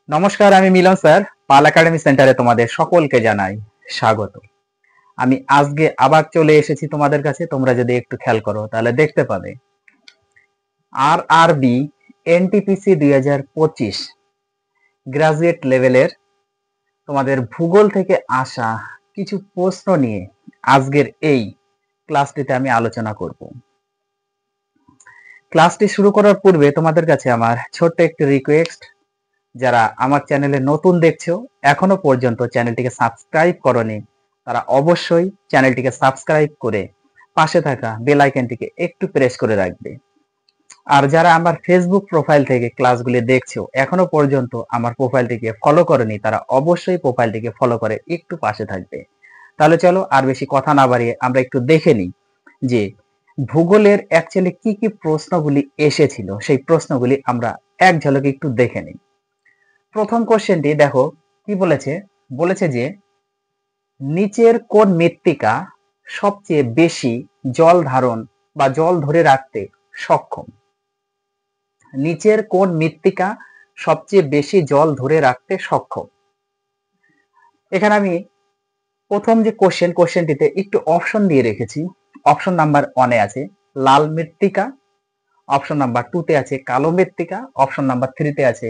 নমস্কার, আমি মিলন স্যার। পাল একাডেমি সেন্টারে তোমাদের সকলকে জানাই স্বাগত। আমি আজকে আবার চলে এসেছি তোমাদের কাছে। তোমরা যদি একটু খেয়াল করো তাহলে দেখতে পাবে RRB NTPC 2025 গ্রাজুয়েট লেভেলের তোমাদের ভূগোল থেকে আসা কিছু প্রশ্ন নিয়ে আজকের এই ক্লাসটিতে আমি আলোচনা করব। ক্লাসটি শুরু করার পূর্বে তোমাদের কাছে আমার ছোট্ট একটি রিকোয়েস্ট, যারা আমার চ্যানেলে নতুন দেখছো, এখনো পর্যন্ত চ্যানেলটিকে সাবস্ক্রাইব করনি, তারা অবশ্যই চ্যানেলটিকে সাবস্ক্রাইব করে পাশে থাকা বেল আইকনটিকে একটু প্রেস করে রাখবে। আর যারা আমার ফেসবুক প্রোফাইল থেকে ক্লাসগুলি দেখছো, এখনো পর্যন্ত আমার প্রোফাইলটিকে ফলো করনি, তারা অবশ্যই প্রোফাইলটিকে ফলো করে একটু পাশে থাকবে। তাহলে চলো আর বেশি কথা না বাড়িয়ে আমরা একটু দেখে নিই যে ভূগোলের অ্যাকচুয়ালি কি কি প্রশ্নগুলি এসেছিল। সেই প্রশ্নগুলি আমরা এক ঝলকে একটু দেখে নিই। প্রথম কোশ্চেনটি দেখো কি বলেছে। বলেছে যে নিচের কোন মৃত্তিকা সবচেয়ে বেশি জল ধারণ বা জল ধরে রাখতে সক্ষম। নিচের কোন মৃত্তিকা সবচেয়ে বেশি জল ধরে রাখতে সক্ষম। এখানে আমি প্রথম যে কোশ্চেনটিতে একটু অপশন দিয়ে রেখেছি। অপশন নাম্বার 1 আছে লাল মৃত্তিকা, অপশন নাম্বার 2 তে আছে কালো মৃত্তিকা, অপশন নাম্বার 3 তে আছে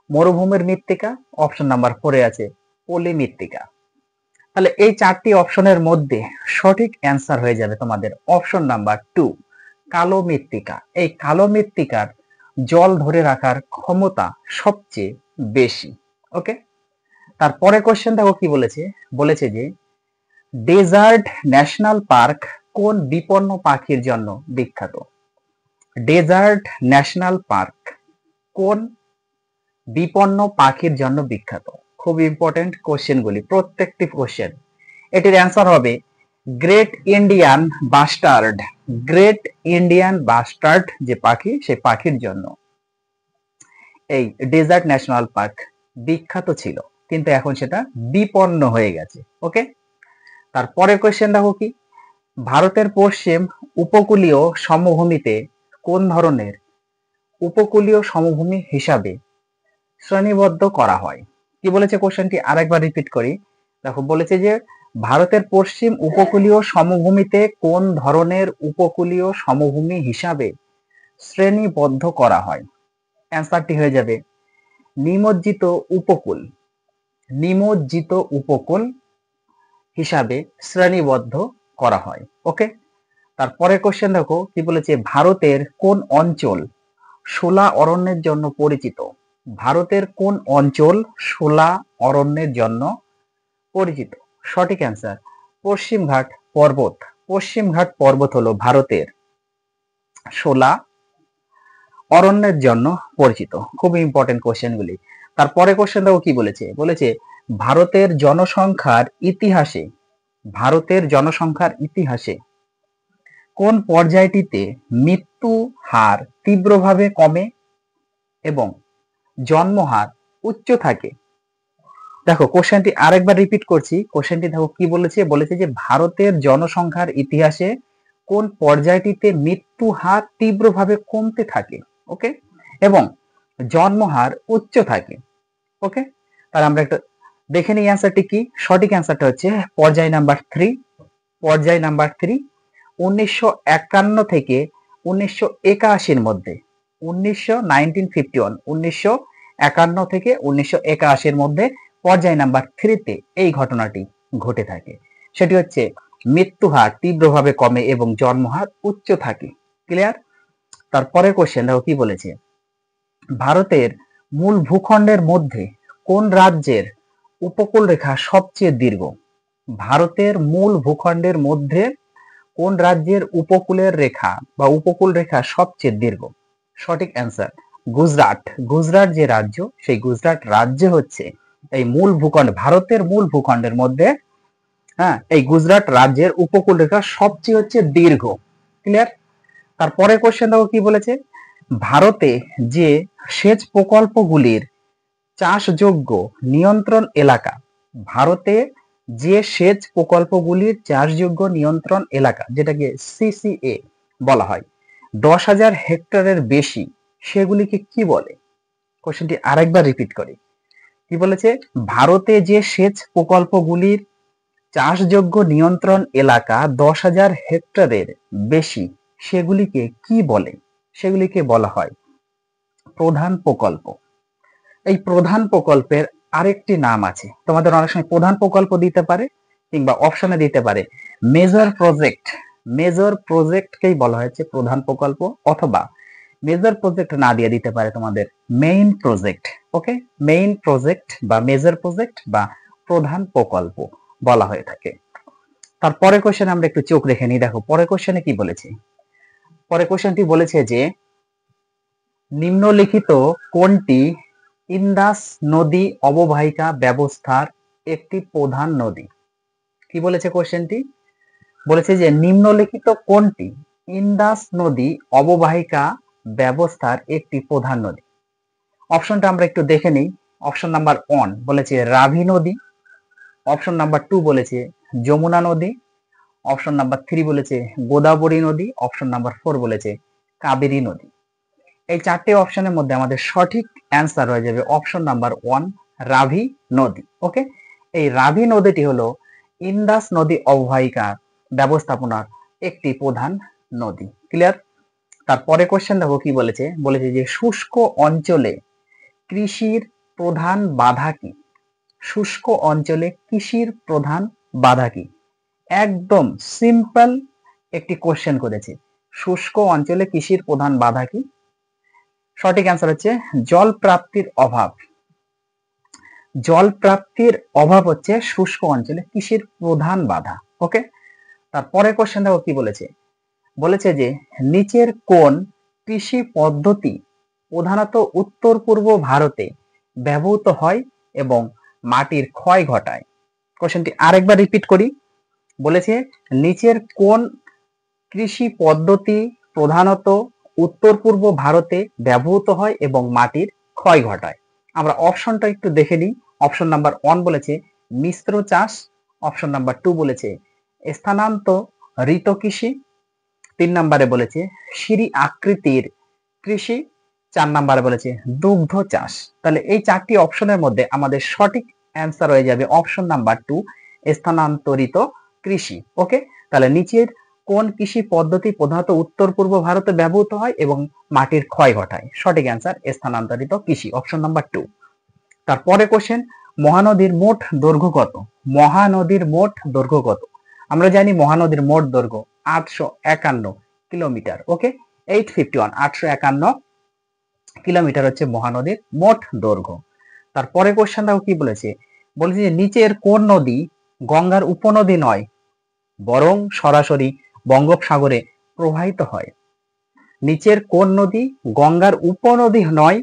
মরুভূমির মৃত্তিকা, অপশন নাম্বার 4 এ আছে পলি মৃত্তিকা। তাহলে এই চারটি অপশনের মধ্যে সঠিক অ্যান্সার হয়ে যাবে তোমাদের অপশন নাম্বার 2 কালো মৃত্তিকা। এই কালো মৃত্তিকার জল ধরে রাখার ক্ষমতা সবচেয়ে বেশি। ওকে, তারপরে কোশ্চেন দেখো কি বলেছে। বলেছে যে ডেজার্ট ন্যাশনাল পার্ক কোন বিপন্ন পাখির জন্য বিখ্যাত। ডেজার্ট ন্যাশনাল পার্ক কোন বিপন্ন পাখির জন্য বিখ্যাত। খুব ইম্পর্টেন্ট কোশ্চেনগুলি, প্রত্যেকটি কোশ্চেন। এটির অ্যান্সার হবে great Indian bastard. Great Indian bastard যে পাখি, সেই পাখির জন্য এই ডেজার্ট ন্যাশনাল পার্ক বিখ্যাত ছিল, কিন্তু এখন সেটা বিপন্ন হয়ে গেছে। ওকে, তারপরের কোশ্চেন দেখো কি। ভারতের পশ্চিম উপকূলীয় সমভূমিতে কোন ধরনের উপকূলীয় সমভূমি হিসাবে শ্রেণীবদ্ধ করা হয়। কি বলেছে কোশ্চেনটি আরেকবার রিপিট করি। দেখো বলেছে যে ভারতের পশ্চিম উপকূলীয় সমভূমিতে কোন ধরনের উপকূলীয় সমভূমি হিসাবে শ্রেণীবদ্ধ করা হয়। অ্যান্সারটি হয়ে যাবে নিমজ্জিত উপকূল। নিমজ্জিত উপকূল হিসাবে শ্রেণীবদ্ধ করা হয়। ওকে, তারপরে কোশ্চেন দেখো কি বলেছে। ভারতের কোন অঞ্চল শোলা অরণ্যের জন্য পরিচিত। ভারতের কোন অঞ্চল শোলা অরণ্যের জন্য পরিচিত। সঠিক অ্যান্সার পশ্চিমঘাট পর্বত। পশ্চিমঘাট পর্বত হলো ভারতের শোলা অরণ্যের জন্য পরিচিত। খুব ইম্পর্টেন্ট কোশ্চেনগুলি। তারপরে কোশ্চেন দেখো কি বলেছে। বলেছে ভারতের জনসংখ্যার ইতিহাসে, ভারতের জনসংখ্যার ইতিহাসে কোন পর্যায়টিতে মৃত্যু হার তীব্রভাবে কমে এবং জন্মহার উচ্চ থাকে। দেখো কোশ্চেনটি আরেকবার রিপিট করছি। কোশ্চেনটি দেখো কি বলেছে। বলেছে যে ভারতের জনসংখ্যার ইতিহাসে কোন পর্যায়টিতে মৃত্যু হার তীব্রভাবে কমতে থাকে, ওকে, এবং জন্মহার উচ্চ থাকে। ওকে, তাহলে আমরা একটা দেখে নিই অ্যান্সারটি কি। সঠিক অ্যান্সারটা হচ্ছে পর্যায় নাম্বার 3। পর্যায় নাম্বার 3 1951 থেকে 1981 মধ্যে, 1951 থেকে 1981 মধ্যে পর্যায় নাম্বার 3 তে এই ঘটনাটি ঘটে থাকে। সেটি হচ্ছে মৃত্যুহার তীব্রভাবে কমে এবং জন্মহার উচ্চ থাকে। ক্লিয়ার। তারপরে কোশ্চেন দেখো কি বলেছে। ভারতের মূল ভূখণ্ডের মধ্যে কোন রাজ্যের উপকূল রেখা সবচেয়ে দীর্ঘ। ভারতের মূল ভূখণ্ডের মধ্যে কোন রাজ্যের উপকূলের রেখা বা উপকূল রেখা সবচেয়ে দীর্ঘ। সঠিক অ্যান্সার গুজরাট। গুজরাট যে রাজ্য, সেই গুজরাট রাজ্য হচ্ছে এই মূল ভূখণ্ড, ভারতের মূল ভূখণ্ডের মধ্যে, হ্যাঁ, এই গুজরাট রাজ্যের উপকূল রেখা সবচেয়ে হচ্ছে দীর্ঘ। ক্লিয়ার। তারপরে কোশ্চেন দেখো কি বলেছে। ভারতে যে সেচ প্রকল্পগুলির চাষযোগ্য নিয়ন্ত্রণ এলাকা, ভারতে যে সেচ প্রকল্পগুলির চাষযোগ্য নিয়ন্ত্রণ এলাকা, যেটাকে সিসিএ বলা হয়, 10,000 হেক্টরের বেশি, সেগুলিকে কি বলে। কোশ্চেনটি আরেকবার রিপিট করি। কি বলেছে, ভারতে যে সেচ প্রকল্পগুলির চাষযোগ্য নিয়ন্ত্রণ এলাকা 10,000 হেক্টরের বেশি, সেগুলিকে কি বলে? সেগুলিকে বলা হয় প্রধান প্রকল্প। এই প্রধান প্রকল্পের আরেকটি নাম আছে, তোমাদের অনেক সময় প্রধান প্রকল্প দিতে পারে কিংবা অপশনে দিতে পারে মেজর প্রজেক্ট। মেজর প্রজেক্টকেই বলা হয়েছে প্রধান প্রকল্প, অথবা মেজর প্রজেক্ট না দিয়ে দিতে পারে তোমাদের মেইন প্রজেক্ট। ওকে, মেইন প্রজেক্ট বা মেজর প্রজেক্ট বা প্রধান প্রকল্প বলা হয়ে থাকে। তারপরে কোশ্চেন আমরা একটু চোখ রেখে নিই। দেখো পরে কোশ্চেনে কি বলেছে। পরে কোশ্চেনটি বলেছে যে নিম্নলিখিত কোনটি ইন্দাস নদী অববাহিকা ব্যবস্থার একটি প্রধান নদী? কি বলেছে কোশ্চেনটি? বলেছে যে নিম্নলিখিত কোনটি ইন্দাস নদী অববাহিকা ব্যবস্থার একটি প্রধান নদী? অপশনটা আমরা একটু দেখে নিই। অপশন নাম্বার 1 বলেছে রাভি নদী, অপশন নাম্বার 2 বলেছে যমুনা নদী, অপশন নাম্বার 3 বলেছে গোদাবরী নদী, অপশন নাম্বার 4 বলেছে কাবেরী নদী। এই চারটি অপশনের মধ্যে আমাদের সঠিক অ্যান্সার হয়ে যাবে অপশন নাম্বার 1 রাভি নদী। ওকে, এই রাভি নদীটি হলো ইন্দাস নদী অববাহিকা ব্যবস্থাপনার একটি প্রধান নদী। ক্লিয়ার? তারপরে কোশ্চেন দেখো কি বলেছে। বলেছে যে শুষ্ক অঞ্চলে কৃষির প্রধান বাধা কি? শুষ্ক অঞ্চলে কৃষির প্রধান বাধা কি? একদম সিম্পল একটি কোশ্চেন করেছে। শুষ্ক অঞ্চলে কৃষির প্রধান বাধা কি? সঠিক অ্যান্সার হচ্ছে জল প্রাপ্তির অভাব। জল প্রাপ্তির অভাব হচ্ছে শুষ্ক অঞ্চলে কৃষির প্রধান বাধা। ওকে, তারপরে কোশ্চেন দেখো কি বলেছে। বলেছে যে নিচের কোন কৃষি পদ্ধতি প্রধানত উত্তর পূর্ব ভারতে ব্যবহৃত হয় এবং মাটির ক্ষয় ঘটায়? কোশ্চেনটি আরেকবার রিপিট করি। বলেছে নিচের কোন কৃষি পদ্ধতি প্রধানত উত্তর পূর্ব ভারতে ব্যবহৃত হয় এবং মাটির ক্ষয় ঘটায়? আমরা অপশনটা একটু দেখে নিই। অপশন নাম্বার 1 বলেছে মিশ্র চাষ, অপশন নাম্বার 2 বলেছে স্থানান্তরিত কৃষি, 3 নম্বরে বলেছে সিঁড়ি আকৃতির কৃষি, 4 নম্বরে বলেছে দুগ্ধ চাষ। তাহলে এই চারটি অপশনের মধ্যে আমাদের সঠিক অ্যান্সার হয়ে যাবে অপশন নাম্বার 2 স্থানান্তরিত কৃষি। ওকে, তাহলে নিচের কোন কৃষি পদ্ধতি প্রধানত উত্তর পূর্ব ভারতে ব্যবহৃত হয় এবং মাটির ক্ষয় ঘটায়? সঠিক অ্যান্সার স্থানান্তরিত কৃষি, অপশন নাম্বার 2। তারপরে কোশ্চেন, মহানদীর মোট দৈর্ঘ্য কত? মহানদীর মোট দৈর্ঘ্য কত? আমরা জানি মহানদীর মোট দৈর্ঘ্য 851 কিলোমিটার। ওকে, 851 কিলোমিটার হচ্ছে মহানদীর মোট দৈর্ঘ্য। তারপরে কোশ্চেনটাও কি বলেছে। বলেছে যে নিচের কোন নদী গঙ্গার উপনদী নয় বরং সরাসরি বঙ্গোপসাগরে প্রবাহিত হয়? নিচের কোন নদী গঙ্গার উপনদী নয়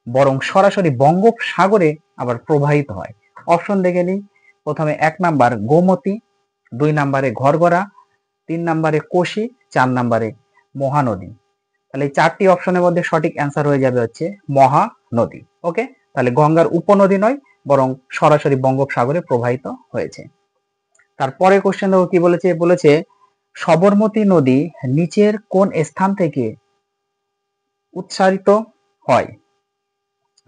বরং সরাসরি বঙ্গোপসাগরে আবার প্রবাহিত হয়? অপশন দেখে নিই। প্রথমে 1 নাম্বার গোমতী, 2 নম্বরে ঘরগড়া, 3 নম্বরে কোশি, 4 নম্বরে মহানদী। তাহলে এই চারটি অপশনের মধ্যে সঠিক অ্যান্সার হয়ে যাবে হচ্ছে মহানদী। ওকে, তাহলে গঙ্গার উপনদী নয় বরং সরাসরি বঙ্গোপসাগরে প্রবাহিত হয়েছে। তারপরে কোশ্চেন দেখো কি বলেছে। বলেছে সবরমতী নদী নিচের কোন স্থান থেকে উৎসারিত হয়?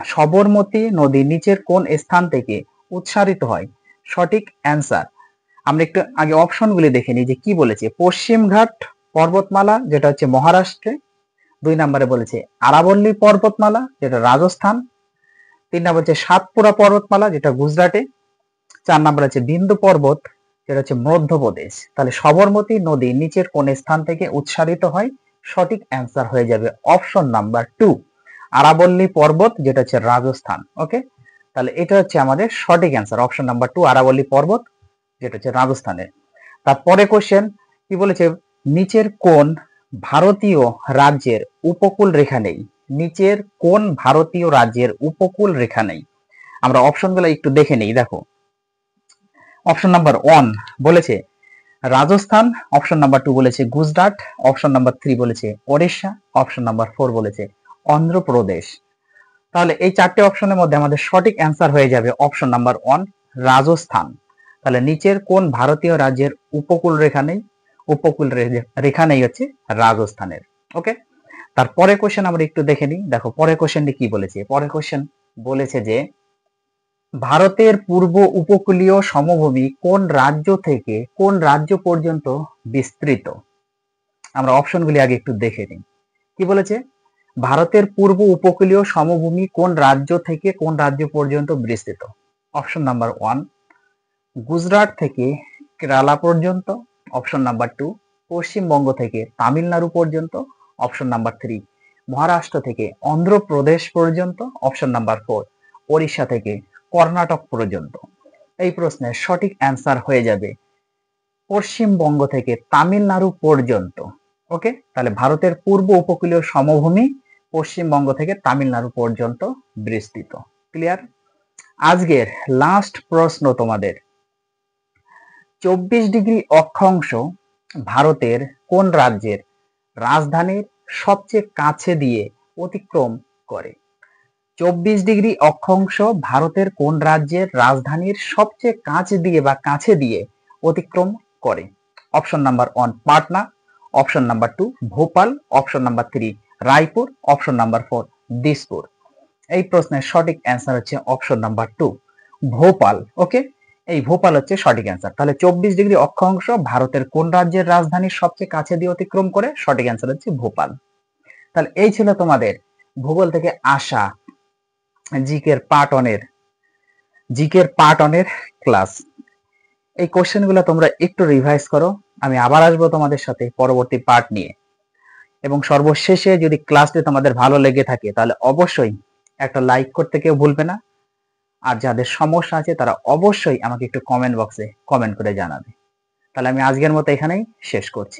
সবরমতী নদী নিচের কোন স্থান থেকে উৎসারিত হয়? সঠিক অ্যান্সার আমরা একটু আগে অপশনগুলি দেখে নিই যে কি বলেছে। পশ্চিমঘাট পর্বতমালা, যেটা হচ্ছে মহারাষ্ট্রে, 2 নম্বরে বলেছে আরাবল্লী পর্বতমালা, যেটা রাজস্থান, 3 নম্বর হচ্ছে সাতপুরা পর্বতমালা, যেটা গুজরাটে, 4 নম্বর হচ্ছে বিন্দু পর্বত, যেটা হচ্ছে মধ্যপ্রদেশ। তাহলে সবরমতী নদী নিচের কোন স্থান থেকে উৎসারিত হয়? সঠিক অ্যান্সার হয়ে যাবে অপশন নাম্বার 2 আরাবল্লী পর্বত, যেটা হচ্ছে রাজস্থান। ওকে, তাহলে এটা হচ্ছে আমাদের সঠিক অ্যান্সার অপশন নাম্বার 2 আরাবল্লী পর্বত, যেটা হচ্ছে রাজস্থানের। তারপরে কোশ্চেন কি বলেছে। নিচের কোন ভারতীয় রাজ্যের উপকূল রেখা নেই? নিচের কোন ভারতীয় রাজ্যের উপকূল রেখা নেই? আমরা অপশনগুলো একটু দেখে নেই। দেখো অপশন নাম্বার 1 বলেছে রাজস্থান, অপশন নাম্বার 2 বলেছে গুজরাট, অপশন নাম্বার 3 বলেছে ওড়িশা, অপশন নাম্বার 4 বলেছে অন্ধ্রপ্রদেশ। তাহলে এই চারটি অপশনের মধ্যে আমাদের সঠিক অ্যান্সার হয়ে যাবে অপশন নাম্বার 1 রাজস্থান। তাহলে নিচের কোন ভারতীয় রাজ্যের উপকূল রেখা নেই? উপকূল রেখা নেই হচ্ছে রাজস্থানের। ওকে, তারপরে কোশ্চেন আমরা একটু দেখে নিই। দেখো পরের কোশ্চেনটি কি বলেছে। পরের কোশ্চেন বলেছে যে ভারতের পূর্ব উপকূলীয় সমভূমি কোন রাজ্য থেকে কোন রাজ্য পর্যন্ত বিস্তৃত? আমরা অপশনগুলি আগে একটু দেখে নিই। কি বলেছে? ভারতের পূর্ব উপকূলীয় সমভূমি কোন রাজ্য থেকে কোন রাজ্য পর্যন্ত বিস্তৃত? অপশন নাম্বার 1 গুজরাট থেকে কেরালা পর্যন্ত, অপশন নাম্বার 2 পশ্চিমবঙ্গ থেকে তামিলনাড়ু পর্যন্ত, অপশন নাম্বার 3 মহারাষ্ট্র থেকে অন্ধ্রপ্রদেশ পর্যন্ত, অপশন নাম্বার 4 ওড়িশা থেকে কর্ণাটক পর্যন্ত। এই প্রশ্নের সঠিক অ্যান্সার হয়ে যাবে পশ্চিমবঙ্গ থেকে তামিলনাড়ু পর্যন্ত। ওকে, তাহলে ভারতের পূর্ব উপকূলীয় সমভূমি পশ্চিমবঙ্গ থেকে তামিলনাড়ু পর্যন্ত বিস্তৃত। ক্লিয়ার? আজকের লাস্ট প্রশ্ন তোমাদের, 24 ডিগ্রি অক্ষাংশ ভারতের কোন রাজ্যের রাজধানীর সবচেয়ে কাছে দিয়ে অতিক্রম করে? 24 ডিগ্রি অক্ষাংশ ভারতের কোন রাজ্যের রাজধানীর সবচেয়ে কাছে দিয়ে অতিক্রম করে? Option number 1 Patna, option number 2 Bhopal, option number 3 Raipur, option number 4 Dispur. এই প্রশ্নের সঠিক অ্যান্সার হচ্ছে অপশন নাম্বার 2 ভোপাল। ওকে, এই ভোপাল হচ্ছে সঠিক অ্যান্সার। তাহলে 24 ডিগ্রি অক্ষাংশ ভারতের কোন রাজ্যের রাজধানীর সবচেয়ে কাছে দিয়ে অতিক্রম করে? সঠিক অ্যান্সার হচ্ছে ভোপাল। তাহলে এই ছিল তোমাদের ভূগোল থেকে আসা জিকের পার্ট অনের ক্লাস। এই কোশ্চেনগুলো তোমরা একটু রিভাইজ করো। আমি আবার আসবো তোমাদের সাথে পরবর্তী পার্ট নিয়ে। এবং সর্বশেষে যদি ক্লাসটি তোমাদের ভালো লেগে থাকে তাহলে অবশ্যই একটা লাইক করতে কেউ ভুলবে না। আর যাদের সমস্যা আছে তারা অবশ্যই আমাকে একটু কমেন্ট বক্সে কমেন্ট করে জানাবে। তাহলে আমি আজকের মতো এখানেই শেষ করছি।